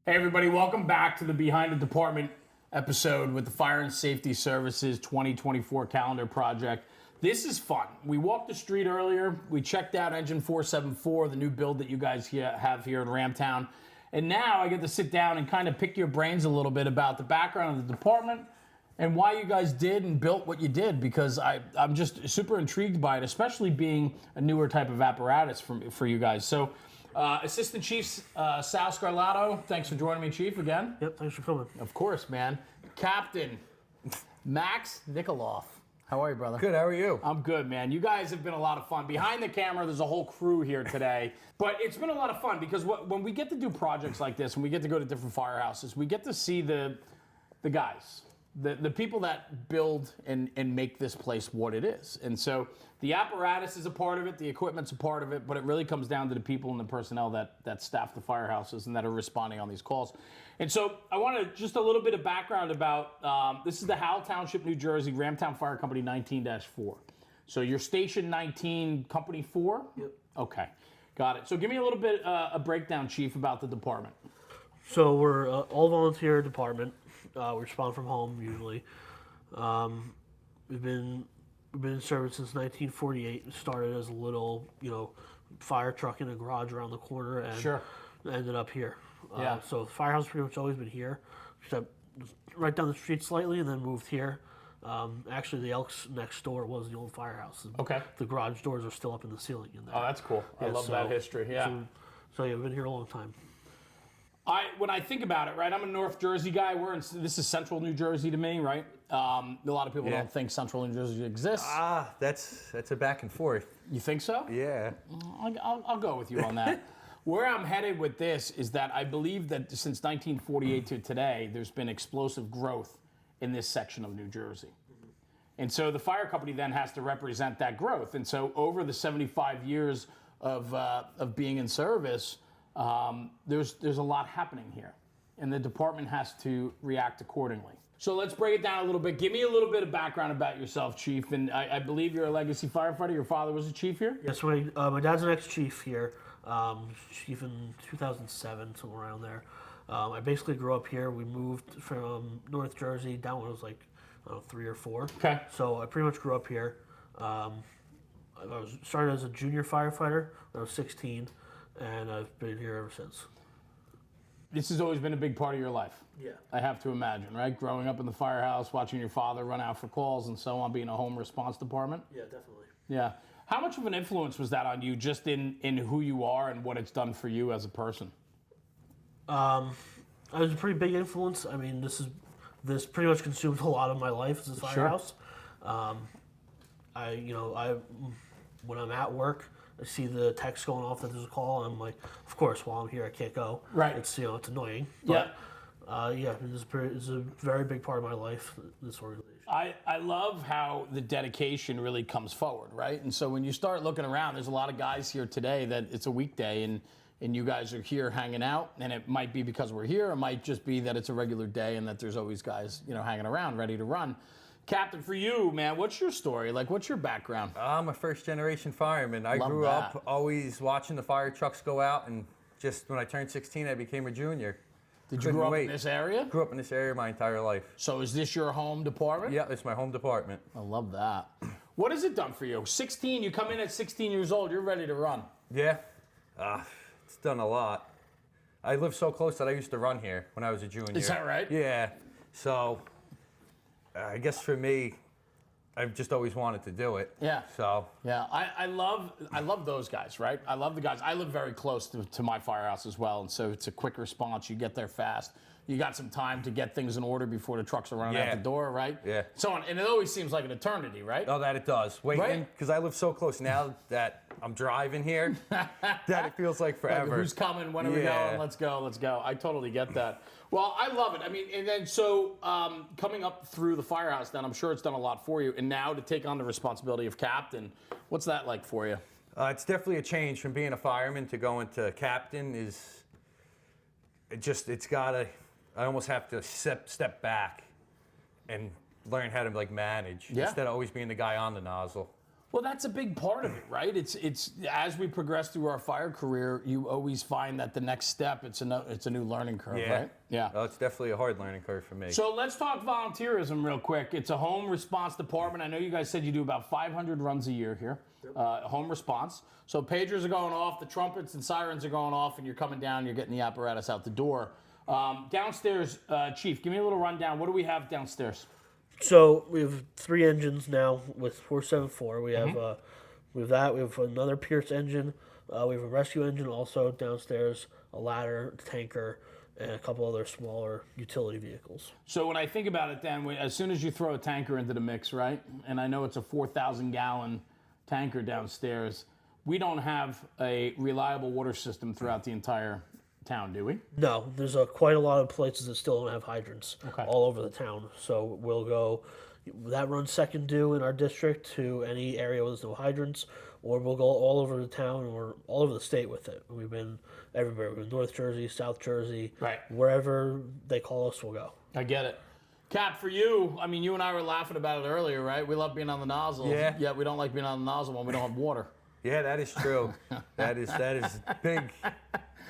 Hey everybody, welcome back to the Behind the Department episode with the Fire and Safety Services 2024 calendar project. This is fun. We walked the street earlier. We checked out Engine 474, the new build that you guys have here in Ramtown. And now I get to sit down and kind of pick your brains a little bit about the background of the department and why you guys did and built what you did, because I'm just super intrigued by it, especially being a newer type of apparatus for you guys. So, Assistant Chief Sal Scarlato, thanks for joining me, Chief, again. Yep, thanks for coming. Of course, man. Captain Max Nikoloff. How are you, brother? Good, how are you? I'm good, man. You guys have been a lot of fun. Behind the camera, there's a whole crew here today. But it's been a lot of fun because when we get to do projects like this, and we get to go to different firehouses, we get to see the guys, the people that build and make this place what it is. And so the apparatus is a part of it, the equipment's a part of it, but it really comes down to the people and the personnel that staff the firehouses and that are responding on these calls. And so I wanted just a little bit of background about, this is the Howell, Township, New Jersey, Ramtown Fire Company 19-4. So you're Station 19, Company 4? Yep. Okay, got it. So give me a little bit a breakdown, Chief, about the department. So we're all volunteer department. We respond from home usually. We've been in service since 1948. We started as a little, fire truck in a garage around the corner, and Sure. ended up here. Yeah. So the firehouse pretty much always been here, except right down the street slightly, and then moved here. Actually, the Elks next door was the old firehouse. Okay. The garage doors are still up in the ceiling in there. Oh, that's cool. I love that history. Yeah. So yeah, we've been here a long time. When I think about it, right, I'm a North Jersey guy. This is Central New Jersey to me, right? A lot of people Yeah. don't think Central New Jersey exists. That's a back and forth. You think so? Yeah. I'll go with you on that. Where I'm headed with this is that I believe that since 1948 to today, there's been explosive growth in this section of New Jersey. And so the fire company then has to represent that growth. And so over the 75 years of being in service, there's a lot happening here. And the department has to react accordingly. So let's break it down a little bit. Give me a little bit of background about yourself, Chief. And I believe you're a legacy firefighter. Your father was a chief here? Yes, my dad's an ex-chief here. Chief in 2007, somewhere around there. I basically grew up here. We moved from North Jersey down when I was like, I don't know, 3 or 4. Okay. So I pretty much grew up here. I started as a junior firefighter when I was 16, and I've been here ever since. This has always been a big part of your life. Yeah. I have to imagine, right? Growing up in the firehouse, watching your father run out for calls and so on, being a home response department. Yeah, definitely. Yeah. How much of an influence was that on you, just in who you are and what it's done for you as a person? I was a pretty big influence. I mean, this pretty much consumed a lot of my life as a firehouse. Sure. When I'm at work, I see the text going off that there's a call, and I'm like, of course, while I'm here, I can't go. Right. It's it's annoying. Yeah. But, it's a very big part of my life, this organization. I love how the dedication really comes forward, right? And so when you start looking around, there's a lot of guys here today that it's a weekday and you guys are here hanging out, and it might be because we're here, it might just be that it's a regular day and that there's always guys, hanging around ready to run. Captain, for you, man, what's your story? Like, what's your background? I'm a first-generation fireman. I grew up always watching the fire trucks go out, and just when I turned 16, I became a junior. Did you grow up in this area? Grew up in this area my entire life. So is this your home department? Yeah, it's my home department. I love that. What has it done for you? 16, you come in at 16 years old, you're ready to run. Yeah, it's done a lot. I live so close that I used to run here when I was a junior. Is that right? Yeah, so I guess for me, I've just always wanted to do it. Yeah. So. Yeah, I love those guys, right? I love the guys. I live very close to my firehouse as well, and so it's a quick response. You get there fast. You got some time to get things in order before the trucks are running out the door, right? Yeah. So on, and it always seems like an eternity, right? Oh, that it does. Waiting, because I live so close now that I'm driving here, that it feels like forever. Like, who's coming? When are we going? Let's go. Let's go. I totally get that. Well, I love it. I mean, and then so coming up through the firehouse, then I'm sure it's done a lot for you. And now to take on the responsibility of captain, what's that like for you? It's definitely a change from being a fireman to going to captain. I almost have to step back and learn how to manage instead of always being the guy on the nozzle. Well, that's a big part of it, right? It's as we progress through our fire career, you always find that the next step it's a new learning curve, right? Yeah. Oh, it's definitely a hard learning curve for me. So let's talk volunteerism real quick. It's a home response department. I know you guys said you do about 500 runs a year here. Home response. So pagers are going off, the trumpets and sirens are going off, and you're coming down. You're getting the apparatus out the door. Downstairs, Chief, give me a little rundown. What do we have downstairs? So we have 3 engines now with 474. We have we have another Pierce engine. We have a rescue engine also downstairs, a ladder, tanker, and a couple other smaller utility vehicles. So when I think about it, then as soon as you throw a tanker into the mix, right? And I know it's a 4,000-gallon tanker downstairs. We don't have a reliable water system throughout the entire town, do we? No, there's quite a lot of places that still don't have hydrants all over the town. So we'll go, that runs second due in our district to any area where there's no hydrants, or we'll go all over the town or all over the state with it. We've been everywhere. We've been North Jersey, South Jersey, wherever they call us, we'll go. I get it. Cap, for you, I mean, you and I were laughing about it earlier, right? We love being on the nozzle. Yeah. Yet we don't like being on the nozzle when we don't have water. Yeah, that is true. that is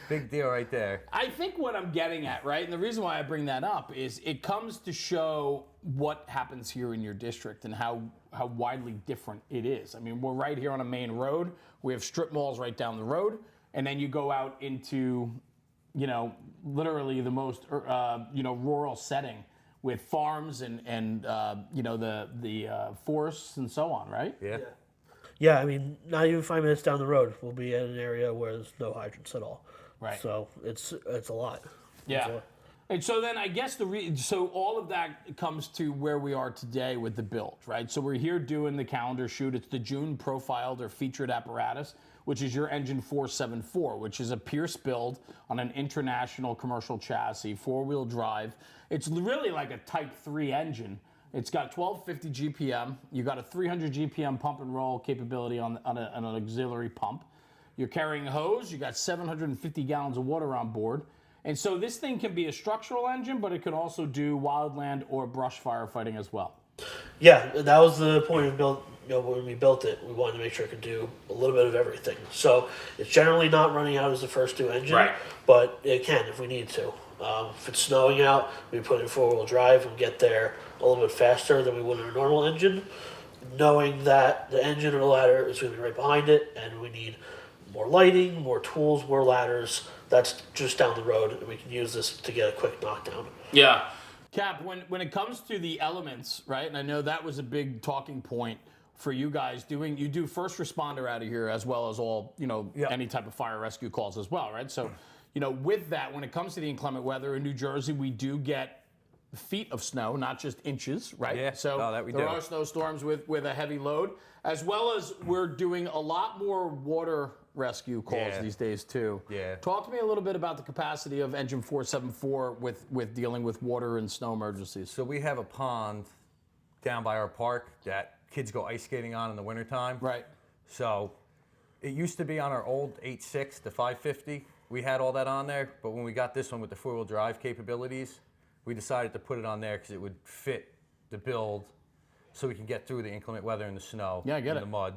big deal right there. I think what I'm getting at, right, and the reason why I bring that up is it comes to show what happens here in your district and how widely different it is. I mean, we're right here on a main road. We have strip malls right down the road, and then you go out into, literally the most, rural setting with farms and the forests and so on, right? Yeah. Yeah, I mean, not even 5 minutes down the road, we'll be in an area where there's no hydrants at all. Right. So it's a lot. Yeah. And so then I guess so all of that comes to where we are today with the build, right? So we're here doing the calendar shoot. It's the June profiled or featured apparatus, which is your engine 474, which is a Pierce build on an international commercial chassis, 4-wheel drive. It's really like a Type 3 engine. It's got 1250 GPM. You got a 300 GPM pump and roll capability on an auxiliary pump. You're carrying a hose. You got 750 gallons of water on board. And so this thing can be a structural engine, but it can also do wildland or brush firefighting as well. Yeah, that was the point of build. When we built it, we wanted to make sure it could do a little bit of everything. So it's generally not running out as the first due engine, but it can if we need to. If it's snowing out, we put in 4-wheel drive and get there a little bit faster than we would in a normal engine, knowing that the engine or the ladder is going to be right behind it, and we need more lighting, more tools, more ladders. That's just down the road, and we can use this to get a quick knockdown. Yeah. Cap, when it comes to the elements, right, and I know that was a big talking point for you guys, you do first responder out of here as well as all, any type of fire rescue calls as well, right? So, with that, when it comes to the inclement weather in New Jersey, we do get feet of snow, not just inches, right? Yeah, so there are snowstorms with a heavy load, as well as we're doing a lot more water rescue calls these days too. Yeah. Talk to me a little bit about the capacity of engine 474 with dealing with water and snow emergencies. So we have a pond down by our park that kids go ice skating on in the wintertime. Right. So it used to be on our old 8.6, the 550. We had all that on there, but when we got this one with the 4-wheel drive capabilities, we decided to put it on there because it would fit the build so we can get through the inclement weather and the snow and the mud.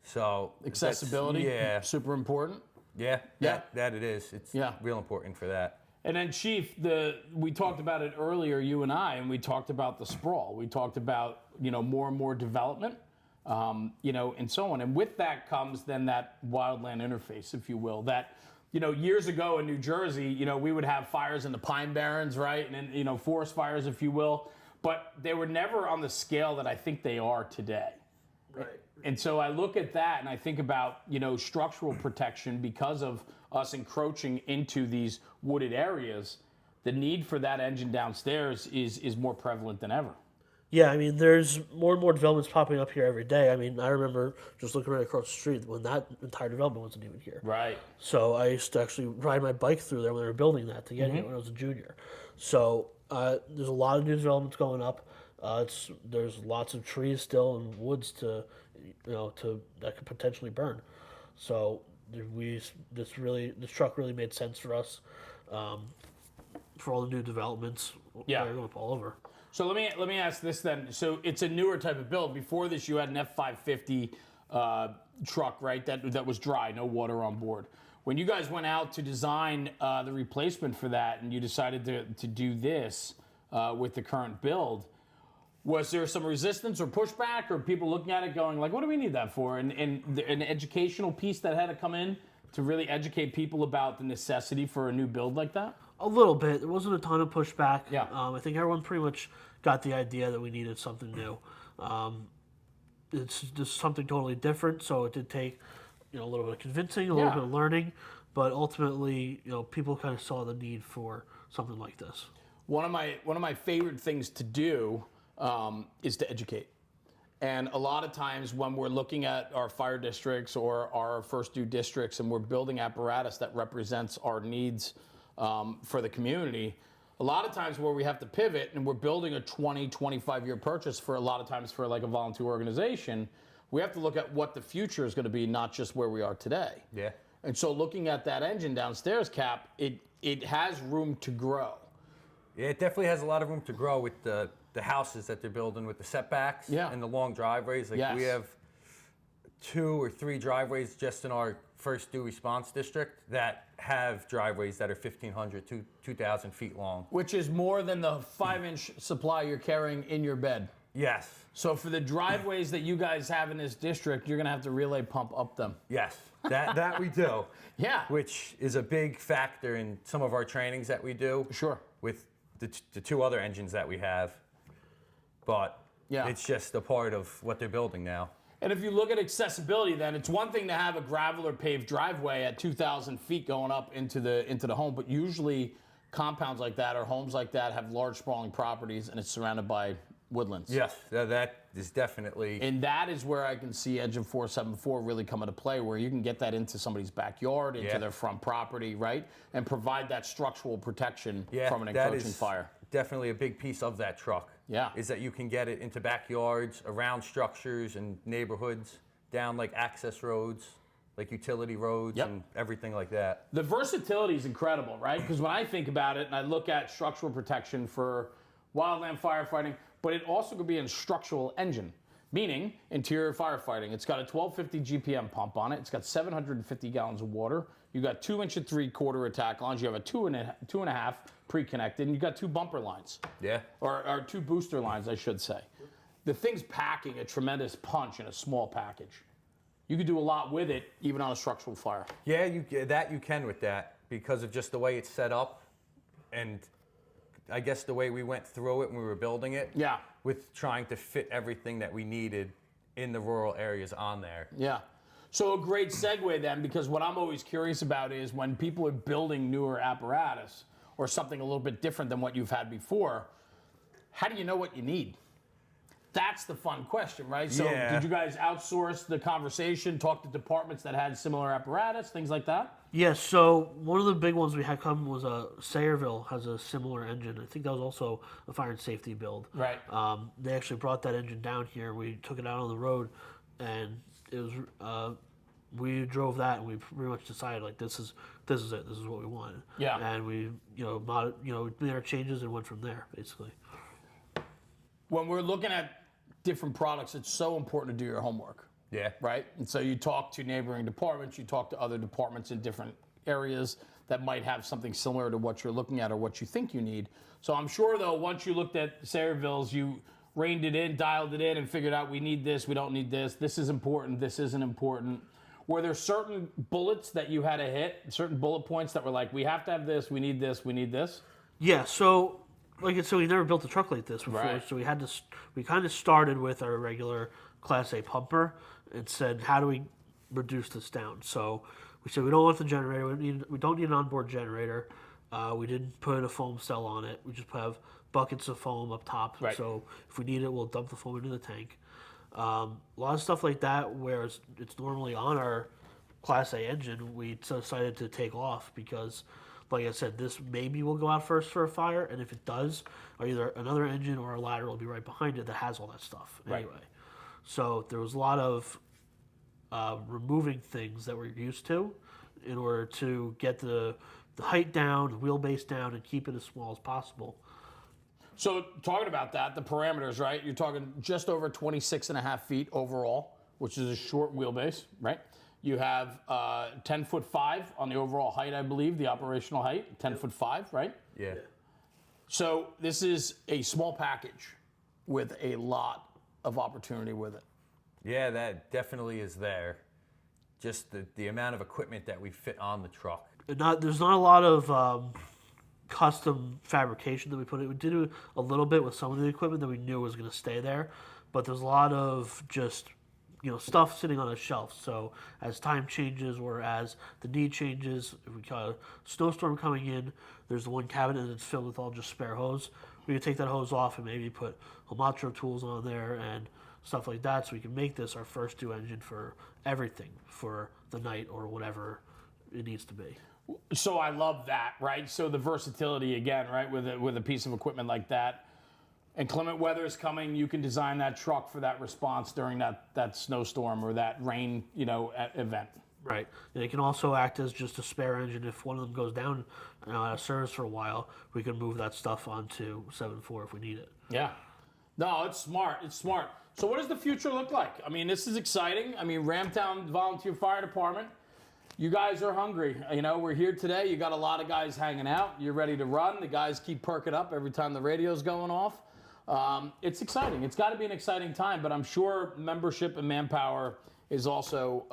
So accessibility, super important. Yeah, that it is. It's real important for that. And then, Chief, we talked about it earlier, you and I, and we talked about the sprawl. We talked about more and more development, and so on. And with that comes then that wildland interface, if you will. That years ago in New Jersey, we would have fires in the Pine Barrens, right, and then forest fires, if you will, but they were never on the scale that I think they are today. Right. And so I look at that and I think about, structural protection because of us encroaching into these wooded areas. The need for that engine downstairs is more prevalent than ever. Yeah, I mean, there's more and more developments popping up here every day. I mean, I remember just looking right across the street when that entire development wasn't even here. Right. So I used to actually ride my bike through there when they were building that to get here when I was a junior. So there's a lot of new developments going up. There's lots of trees still and woods that could potentially burn. So this truck really made sense for us for all the new developments. Yeah. They're going up all over. So let me ask this then. So it's a newer type of build. Before this, you had an F550 truck, right? That was dry, no water on board. When you guys went out to design the replacement for that, and you decided to do this with the current build, was there some resistance or pushback, or people looking at it going like, "What do we need that for?" And an educational piece that had to come in to really educate people about the necessity for a new build like that? A little bit. There wasn't a ton of pushback. Yeah. I think everyone pretty much got the idea that we needed something new. It's just something totally different, so it did take, a little bit of convincing, a little Yeah. bit of learning, but ultimately, people kind of saw the need for something like this. One of my favorite things to do is to educate. And a lot of times when we're looking at our fire districts or our first due districts and we're building apparatus that represents our needs for the community, a lot of times where we have to pivot and we're building a 20, 25-year purchase for a lot of times for like a volunteer organization, we have to look at what the future is going to be, not just where we are today. Yeah. And so looking at that engine downstairs, Cap, it has room to grow. Yeah, it definitely has a lot of room to grow with the houses that they're building with the setbacks and the long driveways. Like Yes. we have 2 or 3 driveways just in our first due response district that have driveways that are 1,500 to 2,000 feet long. Which is more than the 5-inch supply you're carrying in your bed. Yes. So for the driveways that you guys have in this district, you're going to have to relay pump up them. Yes, that we do. Yeah. Which is a big factor in some of our trainings that we do. Sure. With the 2 other engines that we have. But Yeah. it's just a part of what they're building now. And if you look at accessibility, then it's one thing to have a gravel or paved driveway at 2,000 feet going up into the home, but usually compounds like that or homes like that have large sprawling properties and it's surrounded by woodlands. Yes, that is definitely. And that is where I can see Engine 474 really come into play, where you can get that into somebody's backyard, into their front property, right? And provide that structural protection from an encroaching fire. Definitely a big piece of that truck. Yeah. Is that you can get it into backyards, around structures and neighborhoods, down like access roads, like utility roads and everything like that. The versatility is incredible, right? Because when I think about it and I look at structural protection for wildland firefighting, but it also could be a structural engine, meaning interior firefighting. It's got a 1250 GPM pump on it. It's got 750 gallons of water. You got 2-inch and 3/4 attack lines. You have a 2.5 pre-connected, and you got 2 bumper lines. Yeah. Or 2 booster lines, I should say. The thing's packing a tremendous punch in a small package. You could do a lot with it, even on a structural fire. Yeah, you can with that because of just the way it's set up, and I guess the way we went through it when we were building it. Yeah. With trying to fit everything that we needed in the rural areas on there. Yeah. So a great segue then, because what I'm always curious about is when people are building newer apparatus or something a little bit different than what you've had before, how do you know what you need? That's the fun question, right? So did you guys outsource the conversation, talk to departments that had similar apparatus, things like that? Yes, so one of the big ones we had come was Sayreville has a similar engine. I think that was also a fire and safety build. Right. They actually brought that engine down here. We took it out on the road, and it was we drove that, and we pretty much decided like this is it. This is what we wanted. Yeah. And we made our changes and went from there basically. When we're looking at different products, it's so important to do your homework. Yeah. Right? And so you talk to neighboring departments, you talk to other departments in different areas that might have something similar to what you're looking at or what you think you need. So I'm sure, though, once you looked at Sayreville's, you reined it in, dialed it in, and figured out we need this, we don't need this, this is important, this isn't important. Were there certain bullets that you had to hit, certain bullet points that were like, we have to have this, we need this, we need this? Yeah, so like I said, we never built a truck like this before, Right. so we kind of started with our regular Class A pumper and said, how do we reduce this down? So we said we don't want the generator. We don't need an onboard generator. We didn't put a foam cell on it. We just have buckets of foam up top. Right. So if we need it, we'll dump the foam into the tank. A lot of stuff like that, where it's normally on our Class A engine, we decided to take off because, like I said, this maybe will go out first for a fire, and if it does, either another engine or a ladder will be right behind it that has all that stuff anyway. Right. So there was a lot of removing things that we're used to in order to get the height down, the wheelbase down, and keep it as small as possible. So talking about that, the parameters, right? You're talking just over 26.5 feet overall, which is a short wheelbase, right? You have 10'5" on the overall height, I believe, the operational height, 10'5", right? Yeah. So this is a small package with a lot of opportunity with it. Yeah, that definitely is there. Just the amount of equipment that we fit on the truck. There's not a lot of custom fabrication that we put in. We did a little bit with some of the equipment that we knew was going to stay there, but there's a lot of just stuff sitting on a shelf. So as time changes or as the need changes, if we got a snowstorm coming in, there's the one cabinet that's filled with all just spare hose. We could take that hose off and maybe put Homatro tools on there and stuff like that, so we can make this our first due engine for everything for the night or whatever it needs to be. So I love that, right? So the versatility again, right, with a piece of equipment like that. Inclement weather is coming. You can design that truck for that response during that snowstorm or that rain, event. Right. And it can also act as just a spare engine. If one of them goes down out of service for a while, we can move that stuff onto 7.4 if we need it. Yeah. No, it's smart. It's smart. So what does the future look like? I mean, this is exciting. I mean, Ramtown Volunteer Fire Department, you guys are hungry. We're here today. You got a lot of guys hanging out. You're ready to run. The guys keep perking up every time the radio's going off. It's exciting. It's got to be an exciting time, but I'm sure membership and manpower is also,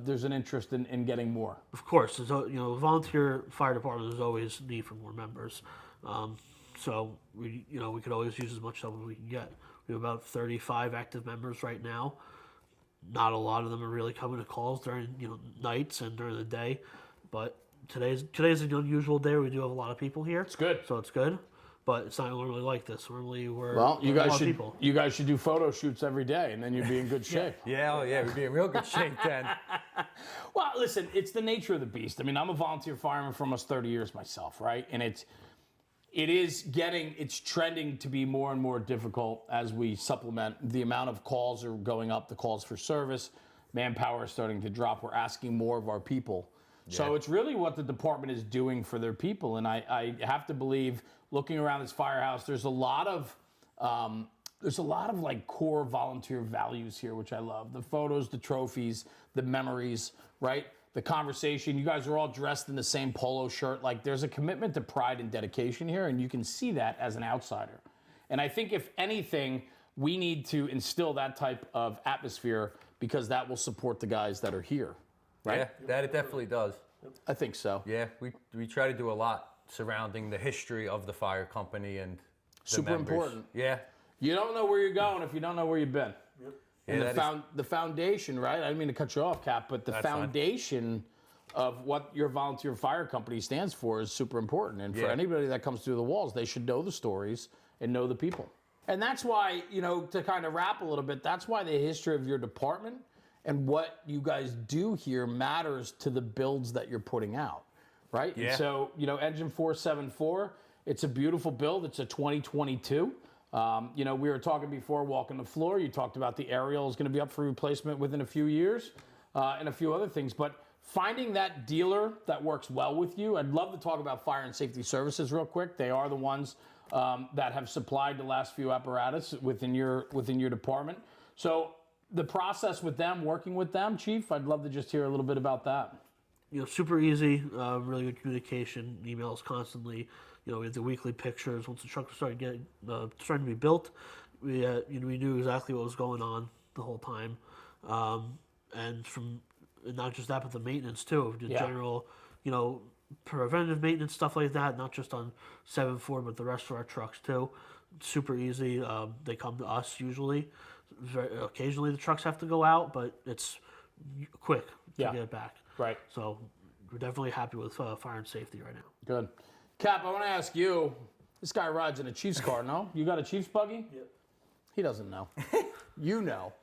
there's an interest in getting more. Of course. Volunteer fire department, there's always need for more members. So we could always use as much help as we can get. We have about 35 active members right now. Not a lot of them are really coming to calls during nights and during the day, but today's an unusual day. We do have a lot of people here. It's good. So it's good, but it's not normally like this. Normally we're you a lot guys of should people. You guys should do photo shoots every day, and then you'd be in good shape. Yeah, we'd be in real good shape then. Well, listen, it's the nature of the beast. I mean, I'm a volunteer fireman for almost 30 years myself, right? And it's trending to be more and more difficult as we supplement. The amount of calls are going up, the calls for service, manpower is starting to drop. We're asking more of our people. Yeah. So it's really what the department is doing for their people. And I have to believe, looking around this firehouse, there's a lot of like core volunteer values here, which I love. The photos, the trophies, the memories, right? The conversation. You guys are all dressed in the same polo shirt. Like, there's a commitment to pride and dedication here, and you can see that as an outsider. And I think, if anything, we need to instill that type of atmosphere, because that will support the guys that are here, right? Yeah, that it definitely does. I think so. Yeah, we try to do a lot surrounding the history of the fire company and the super members. Important. Yeah. You don't know where you're going if you don't know where you've been. Yep. And Yeah, the foundation, right? I didn't mean to cut you off, Cap, but the foundation of what your volunteer fire company stands for is super important. And for anybody that comes through the walls, they should know the stories and know the people. And that's why, to kind of wrap a little bit, that's why the history of your department and what you guys do here matters to the builds that you're putting out, right? Yeah. And so, Engine 474, it's a beautiful build. It's a 2022. We were talking before walking the floor. You talked about the aerial is going to be up for replacement within a few years and a few other things. But finding that dealer that works well with you, I'd love to talk about Fire and Safety Services real quick. They are the ones that have supplied the last few apparatus within your department. So the process with them, working with them, Chief, I'd love to just hear a little bit about that. Super easy, really good communication, emails constantly. We have the weekly pictures. Once the truck started starting to be built, we knew exactly what was going on the whole time, and not just that, but the maintenance too, the general, preventative maintenance stuff like that. Not just on 7.4, but the rest of our trucks too. Super easy. They come to us usually. Occasionally the trucks have to go out, but it's quick to get it back. Right. So we're definitely happy with fire and safety right now. Good. Cap, I want to ask you, this guy rides in a Chiefs car, no? You got a Chiefs buggy? Yep. He doesn't know. You know.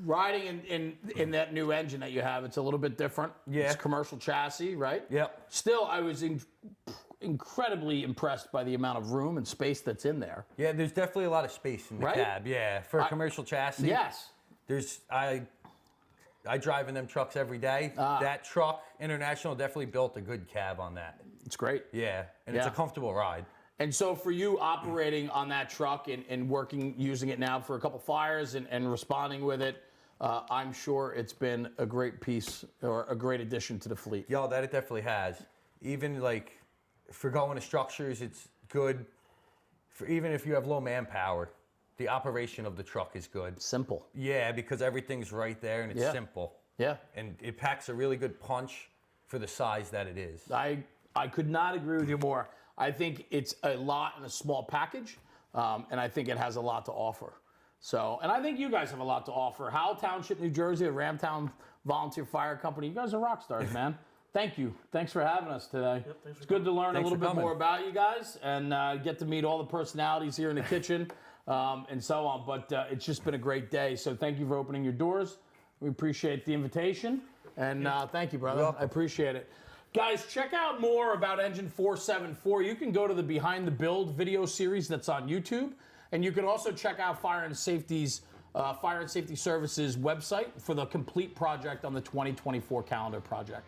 Riding in that new engine that you have, it's a little bit different. Yeah. It's commercial chassis, right? Yep. Still, I was incredibly impressed by the amount of room and space that's in there. Yeah, there's definitely a lot of space in the Right? cab. Yeah, for a commercial chassis. Yes. I drive in them trucks every day. That truck, International, definitely built a good cab on that. It's great. Yeah, and it's a comfortable ride. And so for you operating on that truck and working, using it now for a couple fires and responding with it, I'm sure it's been a great piece or a great addition to the fleet. Yo, that it definitely has. Even like for going to structures, it's good. For even if you have low manpower, the operation of the truck is good. Simple. Yeah, because everything's right there and it's simple. Yeah. And it packs a really good punch for the size that it is. I could not agree with you more. I think it's a lot in a small package, and I think it has a lot to offer. So, and I think you guys have a lot to offer. Howell Township, New Jersey, the Ramtown Volunteer Fire Company. You guys are rock stars, man. Thank you. Thanks for having us today. Yep, it's good to learn a little bit coming. more about you guys and get to meet all the personalities here in the kitchen and so on. But it's just been a great day. So thank you for opening your doors. We appreciate the invitation. And thank you, brother. I appreciate it. Guys, check out more about Engine 474. You can go to the Behind the Build video series that's on YouTube. And you can also check out Fire and Safety Services website for the complete project on the 2024 calendar project.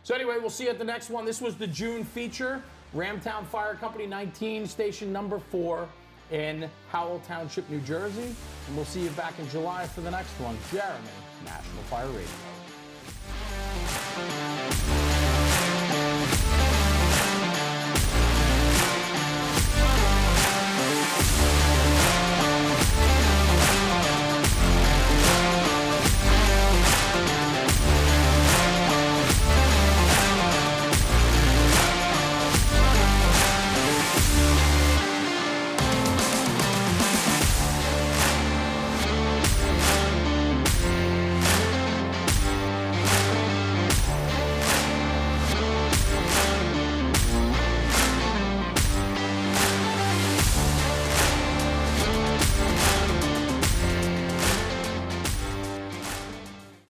So anyway, we'll see you at the next one. This was the June feature, Ramtown Fire Company 19, station number 4 in Howell Township, New Jersey. And we'll see you back in July for the next one. Jeremy, National Fire Radio.